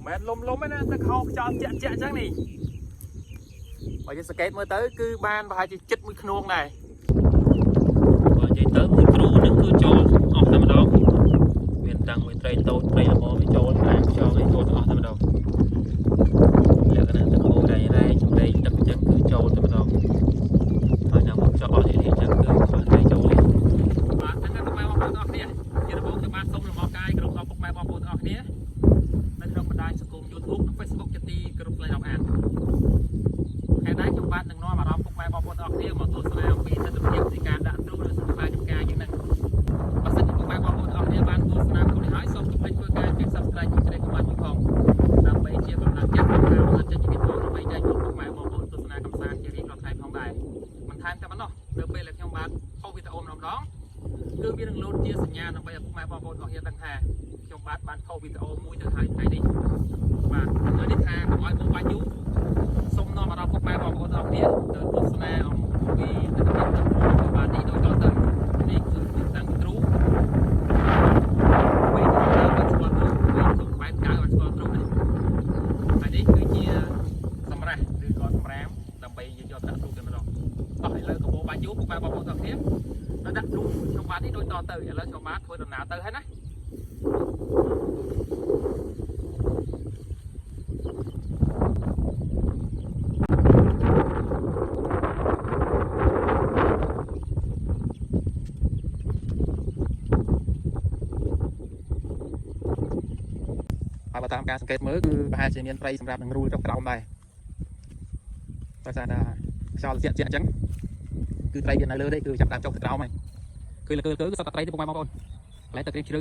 mẹ lôm ấy nè ta khâu cho chẹt trắng này bây giờ skate mới tới cứ ban và hai chị chích mũi khôn này và chị tới mũi kêu nó cứ cho ọt tầm đó miền tây miền tây tàu tây là mò mới cho cái ọt tầm đó giờ cái này ta khâu đây trong đây đập trắng cứ cho tầm đó thôi nào một cho ọt thì trắng cứ khỏi đây cho đi và thằng cái máy bom ọt kia giờ nó bom cho ban xong rồi mò cay cái đồng máy bom ọt kiaในក្នុងបណ្ដាញសង្គម YouTube និង Facebook ជាទីគោរពរាប់អានខេត្តដែរខ្ញុំបាទនឹងនាំអារម្មណ៍ពុកម៉ែបងប្អូនអរគ្នាមកទស្សនាអំពីទស្សនវិជ្ជាការដាក់ទ្រូឬសិល្បៈចំការយ៉ាងហ្នឹងបើសិនជាពុកម៉ែបងប្អូនអរគ្នាបានទស្សនាខ្លួននេះហើយសូមកុំភ្លេចធ្វើការចុច Subscribe ជួយ comment ផងដើម្បីជាកម្លាំងចិត្តក្នុងការបង្ហាញចេញពីវីដេអូដើម្បីចែកជូនពុកម៉ែបងប្អូនទស្សនាកម្សាន្តជារៀងរាល់ថ្ងៃផងដែរមិនថែមតែប៉ុណ្ណោះនៅពេលដែលខ្ញុំបានហៅវីដេអូម្ដងគឺវានឹងលោតជាសញ្ញាដើម្បីឲ្យពុកម៉ែបងប្អូនអរគ្នាដឹងថាខ្ញុំបានថតវីដេអូមួយទៅហើយថ្ងៃនេះបាទថ្ងៃនេះថាកុំឲ្យបងបាញ់យូរសូមនាំអារម្មណ៍ពុកម៉ែបងប្អូនអរគ្នាទៅទស្សនាអំពីទិដ្ឋភាពទឹកបាទនេះដូចតទៅនេះគឺតាំងទ្រូពេលទៅបានស្គាល់ទ្រូពេលទៅបែបកៅបានស្គាល់ទ្រូនេះហើយនេះគឺជាសម្រាប់ឬក៏សម្រាមដើម្បីយកទៅដាក់ទ្រូតែម្ដងអស់ឥឡូវកុំបាញ់យូរពុកម៉ែបងប្អូនអរគ្នាទៅដាក់ទ្រូខ្ញុំបាទនេះដូចតទៅឥឡូវខ្ញុំបាទធ្វើដំណើរទៅហើយណាបើតាមការសង្កេតមើលគឺប្រហែលជាមានព្រៃសម្រាប់នឹងរូលចុះក្រោមដែរដោយសារថាខ្យល់ជាក់អញ្ចឹងគឺត្រីវានៅលើទេគឺចាប់ដើមចុះទៅក្រោមហើយគឺលើគឺសត្វត្រីទេពុកម៉ែបងប្អូនកន្លែងទឹករៀងជ្រៅ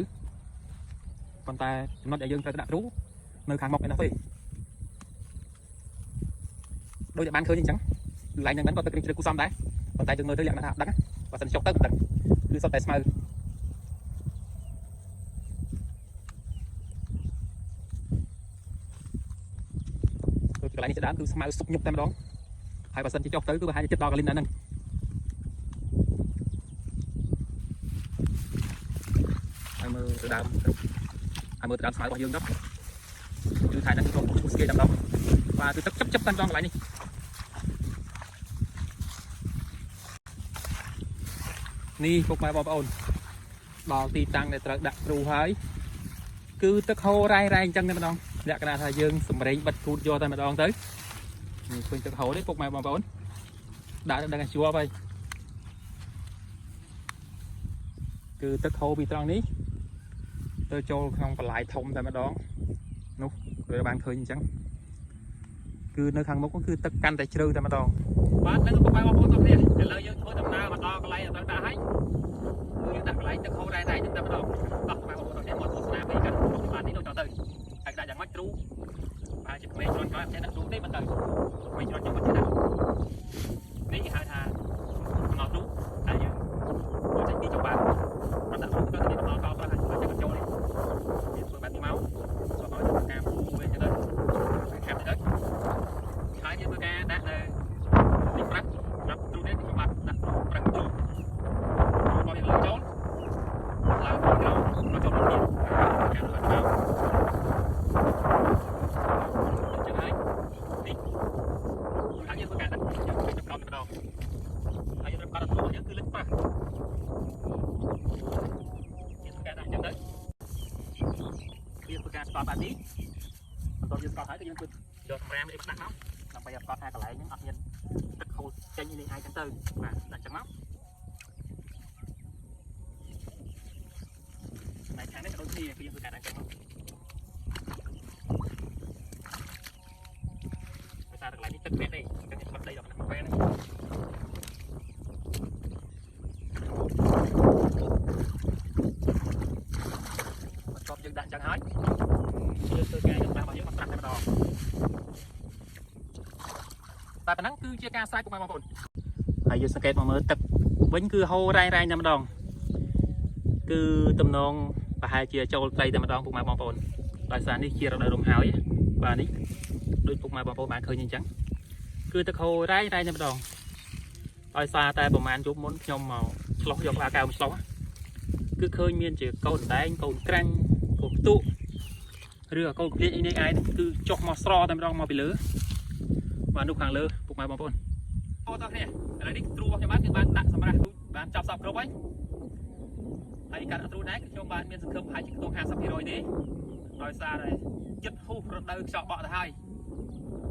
ប៉ុន្តែចំណុចដែលយើងត្រូវដាក់ទ្រូនៅខាងមុខឯនោះទេដូចតែបានឃើញអញ្ចឹងកន្លែងហ្នឹងក៏ទឹករៀងជ្រៅគូសំដែរប៉ុន្តែយើងមើលទៅលក្ខណៈថាដឹងបើសិនចុះទៅមិនដឹងគឺសុទ្ធតែស្មៅកន្លែងនេះដើមគឺស្មៅសុកញុកតែម្ដងហើយបើសិនជាចុះទៅគឺប្រហែលជាចិត្តដល់កលិនហ្នឹងហើយមើលទៅដើមហើយមើលទៅដើមស្មៅរបស់យើងទៅគឺថៃហ្នឹងខ្ញុំឈូសស្គេតែម្ដងបាទគឺទឹកchấpតែម្ដងកន្លែងនេះនេះពុកម៉ែបងប្អូនដល់ទីតាំងដែលត្រូវដាក់ទ្រូហើយគឺទឹកហូររ៉ៃអញ្ចឹងតែម្ដងលក្ខណៈថាយើងសម្រេងបិទគូតយកតែម្ដងទៅនេះឃើញទឹកហូរទេពុកម៉ែបងប្អូនដាក់ទៅដឹងឲ្យជាប់ហើយគឺទឹកហូរពីត្រង់នេះទៅចូលក្នុងបន្លាយធំតែម្ដងនោះដូចបានឃើញអញ្ចឹងគឺនៅខាងមុខគឺទឹកកាន់តែជ្រៅតែម្ដងបាទនឹងពុកម៉ែបងប្អូនទាំងគ្នាឥឡូវយើងធ្វើដំណើរមកដល់កន្លែងត្រូវដាក់ហើយគឺយើងដាក់កន្លែងទឹកហូររ៉ៃតែម្ដងដល់ពុកម៉ែបងប្អូនទាំងគ្នាមកទស្សនាពីការបាទនេះដូចទៅហើយដាក់យ៉ាងម៉េចទ្រូបាទជាក្មេងច្រើនច្រើនចេះដាក់ទ្រូទេមិនទៅក្មេងច្រើនជាងមិនចេះដាក់នេះគេហៅថាណោទ្រូហើយយើងចូលចេញពីចុះបាទគាត់ដាក់ទ្រូទៅទីដល់ដល់ហើយចេះចូលនេះវាធ្វើបែបនេះមកសូមឲ្យធ្វើការមួយទៅខាប់ទៅហើយយើងធ្វើការដាក់នៅនេះប្រាក់ដាក់ទ្រូនេះខ្ញុំបាទដាក់ប្រាក់ទ្រូមកលើចូលឡើងទៅក្រោមមកចូលនេះការធ្វើទៅបាទនេះបន្ទាប់យើងស្កត់ហើយគឺយើងគឺយកសម្រាមនេះដាក់មកដើម្បីឲ្យស្កត់ថាកន្លែងហ្នឹងអត់មានទឹកហូរចេញនេះឯងចឹងទៅបាទដាក់ចឹងមកតែខាងនេះក៏ដូចគ្នាគឺយើងធ្វើការដាក់ចឹងមកដោយសារកន្លែងនេះទឹកពេកទេទឹកនេះស្កត់ដីដល់ក្នុងពេលហ្នឹងបន្ទាប់យើងដាក់ចឹងហើយយើងធ្វើការយករបស់យើងមកត្រាស់តែម្ដងតែប៉ុណ្ណឹងគឺជាការស្រែកពុកម៉ែបងប្អូនហើយយើងសង្កេតមកមើលទឹកវិញគឺហូររ៉ៃតែម្ដងគឺទំនងប្រហែលជាចូលត្រីតែម្ដងពុកម៉ែបងប្អូនដោយសារនេះជារដូវរំហើយបាទនេះដូចពុកម៉ែបងប្អូនបានឃើញអញ្ចឹងគឺទឹកហូររ៉ៃតែម្ដងដោយសារតែប្រហែលយប់មុនខ្ញុំមកឆ្លោះយកអាកែវមកឆ្លោះគឺឃើញមានជាកូនដែងកូនក្រាញ់កូនផ្ទុក เรือcâu điện như ai cứ chọc mò sro tại trong mò bị lứa và nụ hàng lứa buộc mai bom bồn ô tao nè là đi tru vào cho bác thì bạn đặt xong rồi bạn chọc sập rồi ấy hay cả tru đấy cho bạn miền sườn hai chiếc tông hàng sắp thì rồi đi rồi xa rồi chất hút rồi đâu chọn bọ hai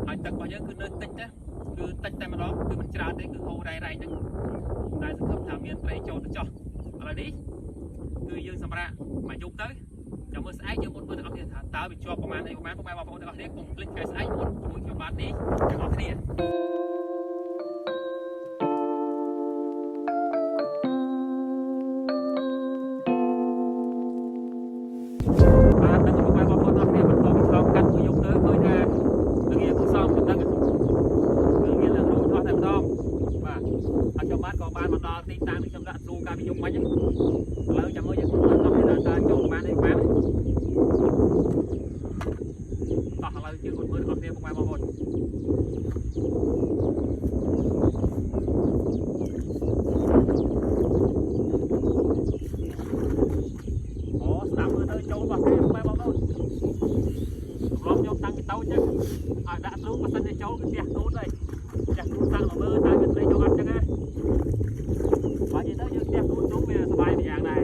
anh tận bao nhiêu cứ nơi tích á cứ tích tại mà đó cứ mình trả đấy cứ hô ray ray chứ đây sườn khớp thảm miền tây cho là đi cứ dương xong ra mà dùng tới cho mới sải cho một bữa được thì tao bị choประมาณnàyประมาณบอกđược thì cùng click cái sải một buổi cho bạn đi cho nó thế bạn đang có bài báo cáo đó thì mình có cái xong cắt dùng tới coi ra tự nhiên cũng xong mình đang tự nhiên là rồi cho thêm đó và cho bạn có bạn mà đo tin tăng thì trong đoạn luôn cả bị dùng mấy nhé lâu chẳng mới cũng là ta cho bạn đây bạnต่อเราเจอคนเมื่อก่อนเนี่ยผมมาหมดโอ้สนามมือเธอโจมแบบนี้ผมมาหมดลองยกตั้งcái tàu chứ đã xuống mà sân để chỗ cái tiệc nút đây tiệc nút sang ở mơ sang bên đây cho ăn chứ nghe và như thế như tiệc nút xuống bây giờ sờ bài dạng này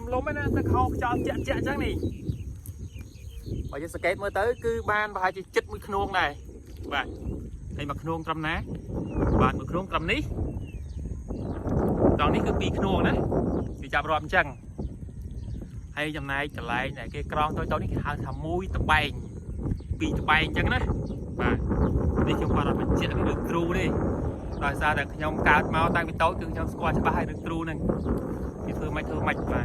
lốm ấy nè, ta khâu cho chẹt chắc này. Bây giờ skate mới tới cứ ban và chỉ chích mũi khôn này, và đây mà khôn trăm ná, bàn mũi khôn trăm ní. Còn ní cứ pi khôn đấy, thì chạm ròm chăng. Hay dòng này trở lại này cái con tôi ní cái thằng mũi tập bay, pi tập bay chăng đấy, và đi trong qua là mình chẹt cái đường tru đi. Rồi ra được nhóm cá máu tăng bị tối từ nhóm squat cho ba hai đường tru này. Thì thưa mạch và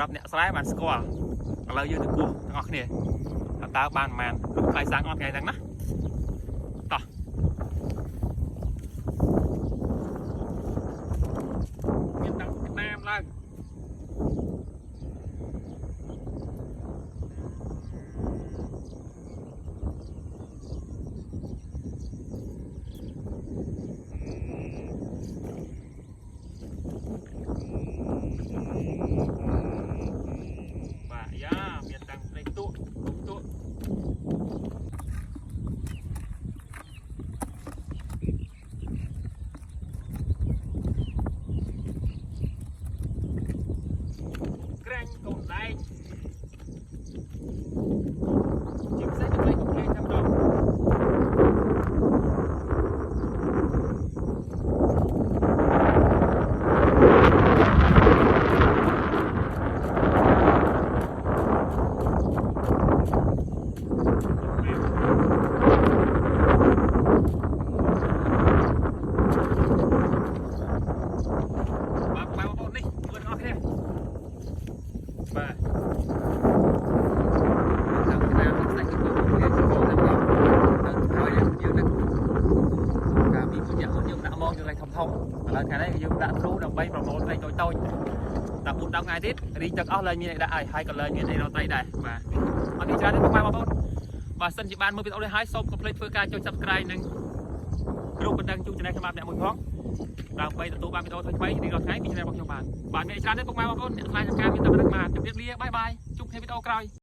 รับเนี่ยสไลด์มันสกอร์เรายืนถึงกูออกเนี่ยตาบานมันลูกใครสั่งออกไงดังนะต่อเงียบดังเป็นน้ำเลยcái này dùng đã thu đồng bay vào một này tôi đã buồn đau ngày tết đi chặt áo lên như này đã hay còn lên như này nó tay này mà đi ra đến mai mà và sân chị ban mới biết ở đây hái xong complete phơi ca cho subscribe nâng group mình đang chung cho này các bạn mẹ mừng phóng đang bay tụi bạn video thôi bay đi gặp cái video này bằng cho bạn mẹ ra đến mai mà con lại cho cam mình tập được mà chụp bye bye chúc thêm video coi